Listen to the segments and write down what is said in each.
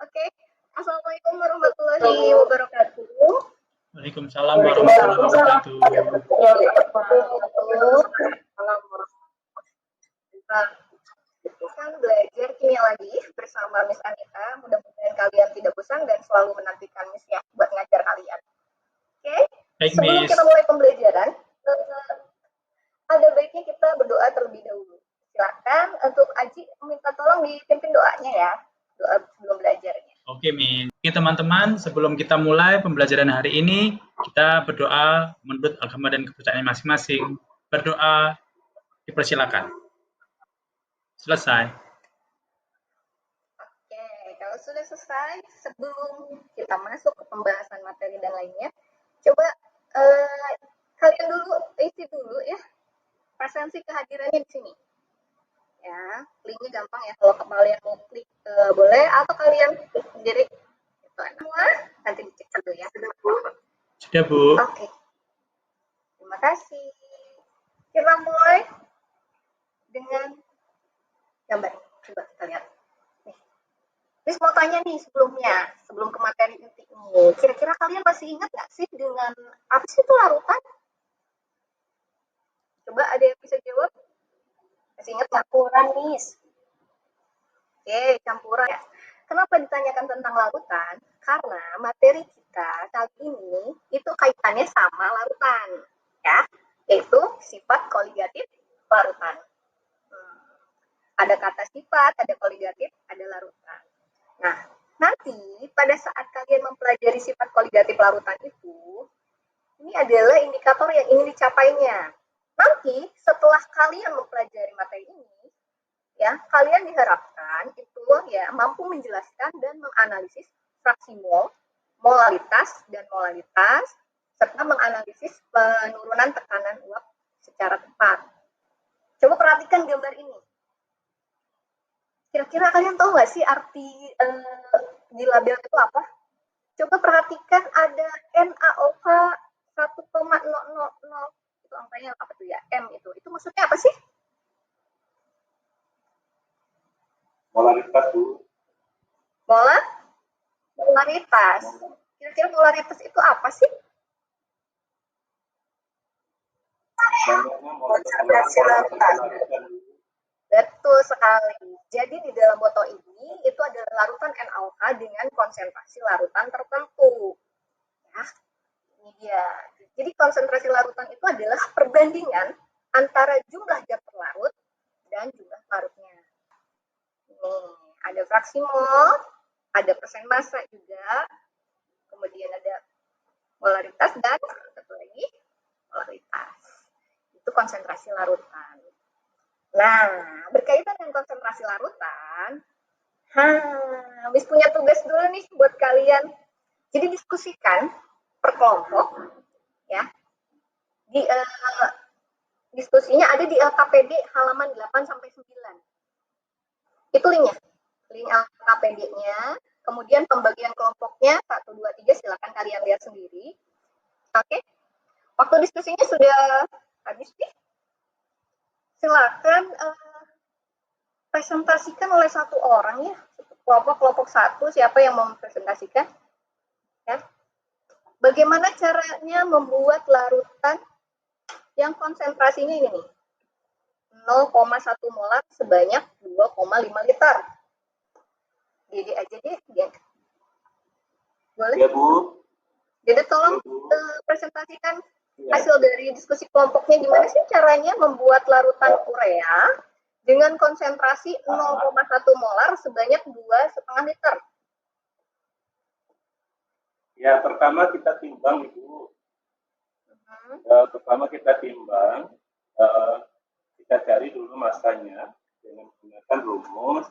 Oke. Assalamualaikum warahmatullahi wabarakatuh. Waalaikumsalam warahmatullahi wabarakatuh. Kita belajar kimia lagi bersama Miss Anita. Mudah-mudahan kalian tidak bosan dan selalu menantikan Miss ya buat ngajar kalian. Oke? Sebelum kita mulai pembelajaran, ada baiknya kita berdoa terlebih dahulu. Silakan untuk Aji minta tolong dipimpin doanya ya, doa sebelum belajarnya. Oke, Min. Oke, teman-teman, sebelum kita mulai pembelajaran hari ini, kita berdoa menurut agama dan kepercayaan masing-masing. Berdoa, dipersilakan. Selesai. Oke, kalau sudah selesai, sebelum kita masuk ke pembahasan materi dan lainnya, coba kalian dulu isi dulu ya presensi kehadirannya di sini. Ya, linknya gampang ya. Kalau kalian mau klik boleh, atau kalian klik sendiri. Itu semua nanti dicek dulu ya. Sudah Bu? Sudah Bu. Oke. Terima kasih. Kita mulai dengan gambar. Coba kita lihat. Nih. Terus mau tanya nih sebelumnya, sebelum ke materi inti ini. Kira-kira kalian masih ingat nggak sih dengan apa sih itu larutan? Coba ada yang bisa jawab? Masih ingat campuran, Miss? Oke, campuran ya. Kenapa ditanyakan tentang larutan? Karena materi kita kali ini itu kaitannya sama larutan, ya, yaitu sifat koligatif larutan. Ada kata sifat, ada koligatif, ada larutan. Nah, nanti pada saat kalian mempelajari sifat koligatif larutan itu, ini adalah indikator yang ingin dicapainya. Nanti setelah kalian mempelajari materi ini, ya, kalian diharapkan itu ya mampu menjelaskan dan menganalisis fraksi mol, molalitas dan molalitas, serta menganalisis penurunan tekanan uap secara tepat. Coba perhatikan gambar ini. Kira-kira kalian tahu nggak sih arti di label itu apa? Coba perhatikan ada NaOH 1,000. Itu angkanya apa tuh ya? M itu. Itu maksudnya apa sih? Molaritas, Bu. Molaritas. Kira-kira molaritas itu apa sih? Konsentrasi larutan. Betul sekali. Jadi di dalam botol ini itu adalah larutan NaOH dengan konsentrasi larutan tertentu. Ya, ini dia. Jadi konsentrasi larutan itu adalah perbandingan antara jumlah zat terlarut dan jumlah larutnya. Nih, ada fraksi mol, ada persen massa juga, kemudian ada molaritas dan satu lagi molaritas. Itu konsentrasi larutan. Nah, berkaitan dengan konsentrasi larutan, Miss punya tugas dulu nih buat kalian. Jadi diskusikan per kelompok, ya. Di diskusinya ada di LKPD halaman 8-9. Itu linknya. Link LKPD-nya, kemudian pembagian kelompoknya 1, 2, 3, silakan kalian lihat sendiri. Oke. Waktu diskusinya sudah habis nih. Silakan presentasikan oleh satu orang ya, kelompok satu, siapa yang mau mempresentasikan? Ya. Bagaimana caranya membuat larutan yang konsentrasinya ini nih, 0,1 molar sebanyak 2,5 liter. Jadi aja deh, ya. Boleh? Ya, Bu. Jadi tolong presentasikan hasil dari diskusi kelompoknya, gimana sih caranya membuat larutan urea dengan konsentrasi 0,1 molar sebanyak 2,5 liter. Ya, pertama kita timbang, Ibu. Pertama kita timbang, kita cari dulu masanya dengan menggunakan rumus.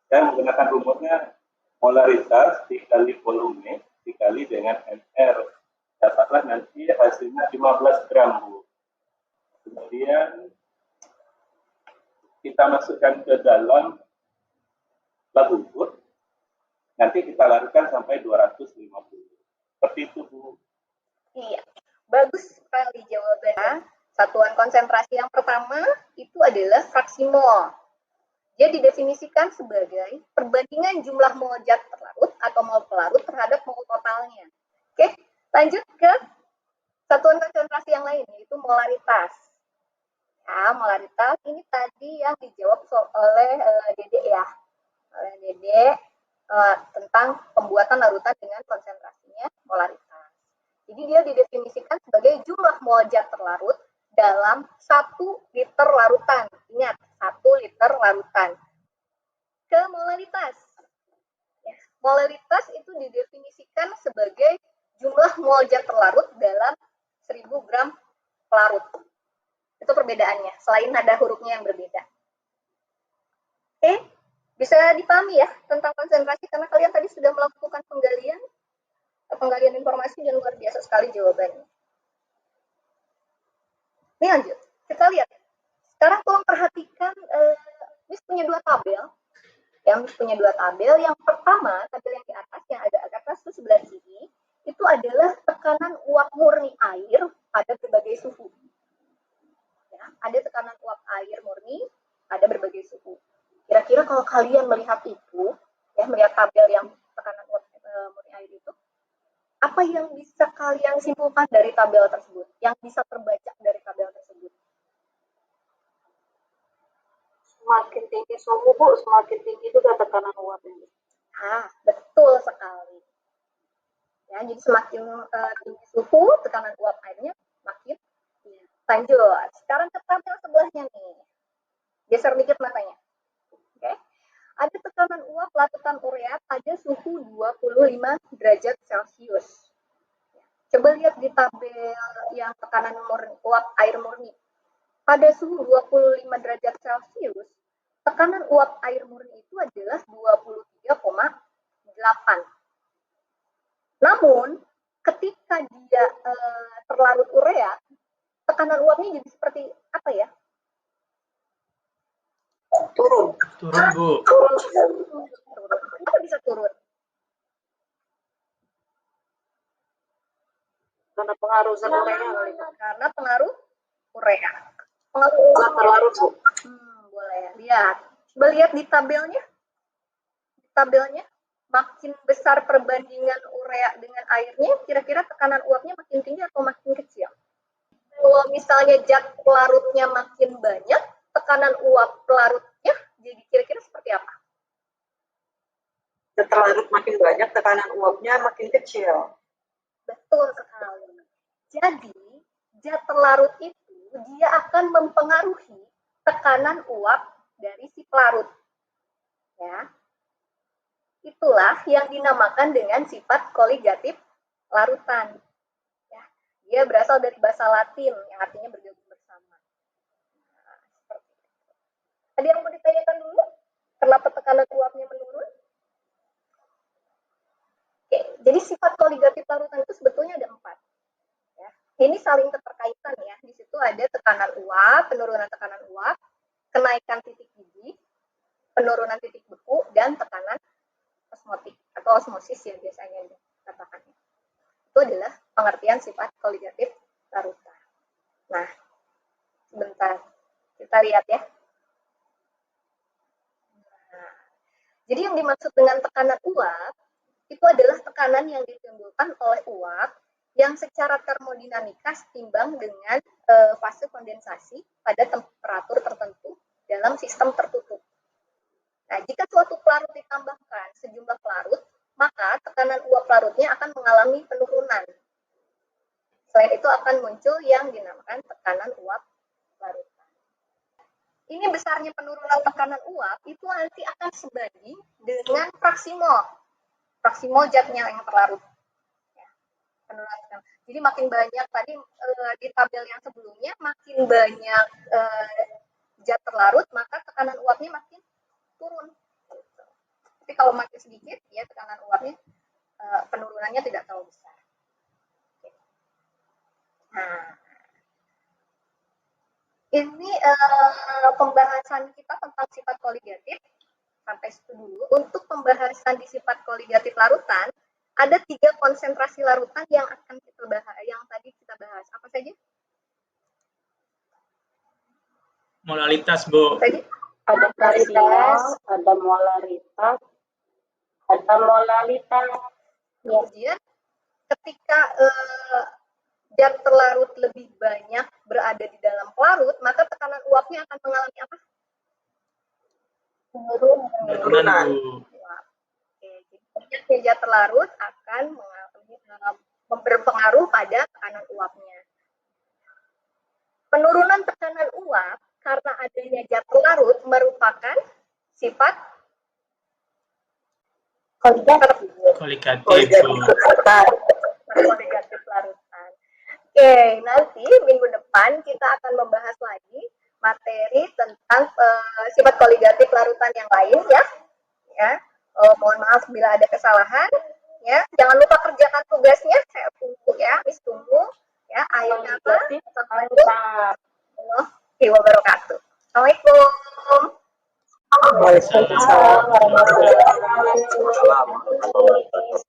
Dan menggunakan rumusnya molaritas dikali volume dikali dengan MR. Dapatlah nanti hasilnya 15 gram, Bu. Kemudian kita masukkan ke dalam lab ukur. Nanti kita larutkan sampai 250. Seperti itu, Bu. Iya, bagus sekali jawabannya. Satuan konsentrasi yang pertama itu adalah fraksi mol. Dia didefinisikan sebagai perbandingan jumlah mol zat terlarut atau mol pelarut terhadap mol totalnya. Oke, lanjut ke satuan konsentrasi yang lain, yaitu molaritas. Nah, molaritas ini tadi yang dijawab oleh Dede ya, oleh Dede tentang pembuatan larutan dengan konsentrasinya molaritas. Jadi dia didefinisikan sebagai jumlah mol zat terlarut dalam 1 liter larutan. Ingat, 1 liter larutan. Ke molaritas. Ya, molaritas itu didefinisikan sebagai jumlah mol zat terlarut dalam 1000 gram pelarut. Itu perbedaannya, selain nada hurufnya yang berbeda. Oke, bisa dipahami ya tentang konsentrasi, karena kalian tadi sudah melakukan penggalian informasi dan luar biasa sekali jawabannya. Ini lanjut, kita lihat. Sekarang tolong perhatikan, Miss punya 2 tabel. Miss punya 2 tabel. Yang pertama, tabel yang di atas, yang ada atas itu sebelah kiri, itu adalah tekanan uap murni air pada berbagai suhu. Ya, ada tekanan uap air murni pada berbagai suhu. Kira-kira kalau kalian melihat itu, ya, melihat tabel yang tekanan uap murni air itu, apa yang bisa kalian simpulkan dari tabel tersebut? Yang bisa terbaca dari tabel tersebut? Semakin tinggi suhu, Bu, semakin tinggi juga tekanan uapnya. Betul sekali. Ya, jadi semakin tinggi suhu, tekanan uap airnya makin tinggi. Lanjut, sekarang ke tabel sebelahnya nih. Geser dikit matanya. Oke. Ada tekanan uap larutan urea pada suhu 25 derajat Celcius. Coba lihat di tabel yang tekanan uap air murni. Pada suhu 25 derajat Celcius, tekanan uap air murni itu adalah 23,8. Namun, ketika dia terlarut urea, tekanan uapnya jadi seperti apa ya? Turun. Turun, Bu. Turun. Kenapa bisa turun? Karena pengaruh zat urea. Karena pengaruh urea. Zat terlarut, Bu. Boleh lihat. Coba lihat di tabelnya. Makin besar perbandingan urea dengan airnya, kira-kira tekanan uapnya makin tinggi atau makin kecil? Kalau misalnya zat pelarutnya makin banyak, tekanan uap pelarutnya jadi kira-kira seperti apa? Zat terlarut makin banyak, tekanan uapnya makin kecil. Betul sekali. Jadi, zat terlarut itu dia akan mempengaruhi tekanan uap dari si pelarut. Ya. Itulah yang dinamakan dengan sifat koligatif larutan. Ya. Dia berasal dari bahasa Latin yang artinya bergabung bersama. Nah, seperti itu. Ada yang mau ditanyakan dulu? Kenapa tekanan uapnya menurun? Oke, jadi sifat koligatif larutan itu sebetulnya ada 4. Ya. Ini saling keterkaitan ya. Di situ ada tekanan uap, penurunan tekanan uap, kenaikan titik didih, penurunan titik beku, dan tekanan osmotik atau osmosis ya biasanya dikatakan. Itu adalah pengertian sifat koligatif larutan. Nah, sebentar kita lihat ya. Nah, jadi yang dimaksud dengan tekanan uap itu adalah tekanan yang ditimbulkan oleh uap yang secara termodinamika setimbang dengan fase kondensasi pada temperatur tertentu dalam sistem tertutup. Nah, jika suatu pelarut ditambahkan sejumlah pelarut, maka tekanan uap pelarutnya akan mengalami penurunan. Selain itu akan muncul yang dinamakan tekanan uap larutan. Ini besarnya penurunan tekanan uap itu nanti akan sebanding dengan fraksi mol. Fraksi mol zatnya yang terlarut. Ya, penurunan. Jadi makin banyak tadi di tabel yang sebelumnya makin banyak zat terlarut, maka tekanan uapnya makin turun. Tapi kalau makin sedikit, ya tekanan uapnya penurunannya tidak terlalu besar. Nah, ini pembahasan kita tentang sifat koligatif sampai situ dulu. Untuk pembahasan di sifat koligatif larutan, ada 3 konsentrasi larutan yang akan kita bahas, yang tadi kita bahas. Apa saja? Molaritas, Bu. Tadi? Ada fraksi mol, ada molaritas, Ada molalitas. Ya. Kemudian ketika zat pelarut lebih banyak berada di dalam pelarut, maka tekanan uapnya akan mengalami apa? Penurunan, Bu. Oke, jadi banyaknya zat pelarut akan berpengaruh pada tekanan uapnya. Penurunan tekanan uap karena adanya zat pelarut merupakan sifat Koligatif, Bu. koligatif larutan. Oke, nanti minggu depan kita akan membahas lagi materi tentang sifat koligatif larutan yang lain ya. Mohon maaf bila ada kesalahan ya. Jangan lupa kerjakan tugasnya. Saya tunggu ya, Miss tunggu ya. Ayo kata. Assalamualaikum warahmatullahi wabarakatuh. Assalamualaikum. Waalaikumsalam warahmatullahi wabarakatuh.